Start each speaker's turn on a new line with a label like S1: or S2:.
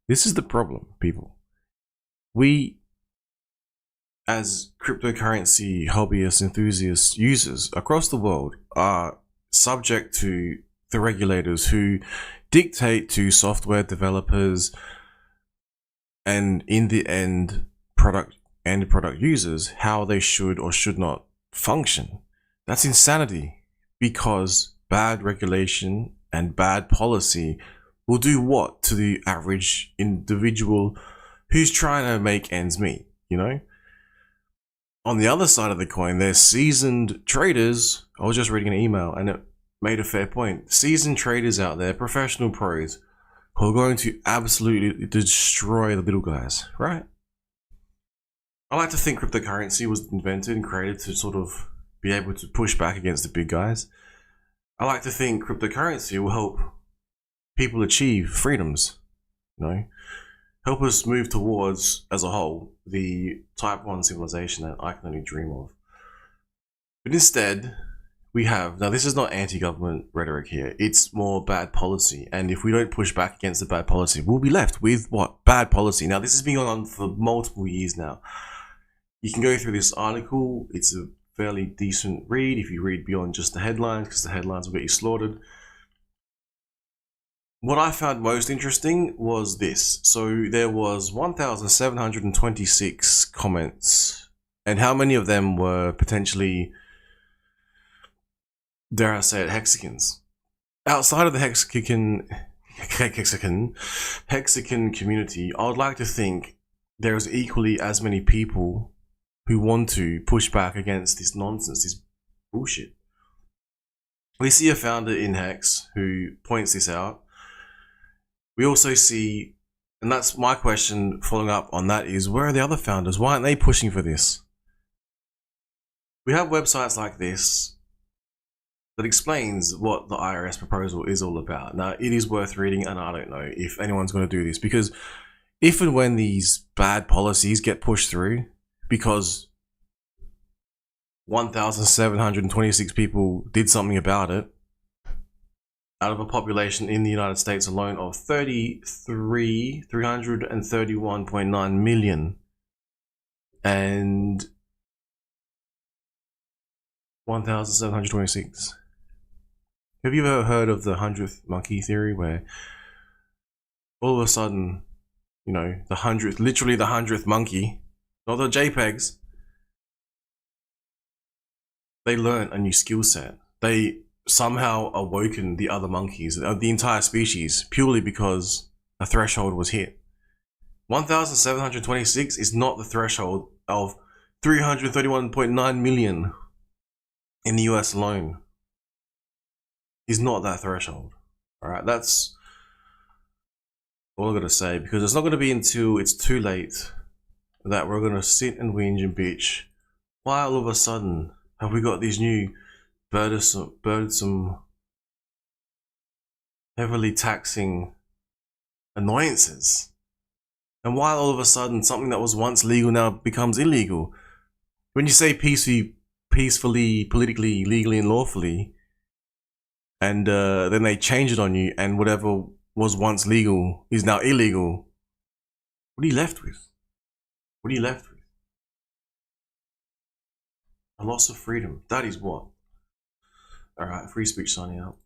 S1: This is the problem, people. We, as cryptocurrency hobbyists, enthusiasts, users across the world, are subject to the regulators who dictate to software developers and, in the end, product users how they should or should not function. That's insanity, because bad regulation and bad policy will do what to the average individual who's trying to make ends meet, you know? On the other side of the coin, there's seasoned traders. I was just reading an email and it made a fair point. Seasoned traders out there, professional pros, who are going to absolutely destroy the little guys, right? I like to think cryptocurrency was invented and created to sort of be able to push back against the big guys. I like to think cryptocurrency will help people achieve freedoms, you know, help us move towards, as a whole, the type 1 civilization that I can only dream of. But instead, we have, now this is not anti-government rhetoric here, it's more bad policy. And if we don't push back against the bad policy, we'll be left with what? Bad policy. Now this has been going on for multiple years now. You can go through this article, it's a fairly decent read if you read beyond just the headlines, because the headlines will get you slaughtered. What I found most interesting was this. So there was 1,726 comments, and how many of them were potentially, dare I say it, hexagons? Outside of the hexagon community, I would like to think there's equally as many people who want to push back against this nonsense, this bullshit. We see a founder in Hex who points this out. We also see, and that's my question following up on that, is where are the other founders? Why aren't they pushing for this? We have websites like this that explains what the IRS proposal is all about. Now, it is worth reading, and I don't know if anyone's going to do this, because if and when these bad policies get pushed through, because 1,726 people did something about it, out of a population in the United States alone of 331.9 million, and 1,726. Have you ever heard of the 100th monkey theory, where all of a sudden, you know, the 100th, literally the 100th monkey, not the JPEGs, they learn a new skill set. They somehow awoken the other monkeys, the entire species, purely because a threshold was hit. 1,726 is not the threshold of 331.9 million in the US alone. Is not that threshold. Alright, that's all I've got to say, because it's not going to be until it's too late that we're going to sit and whinge and bitch. Why all of a sudden have we got these new burdensome, heavily taxing annoyances? And why all of a sudden something that was once legal now becomes illegal? When you say peacefully, politically, legally and lawfully, and then they change it on you, and whatever was once legal is now illegal, what are you left with? What are you left with? A loss of freedom. That is what. Alright, free speech signing out.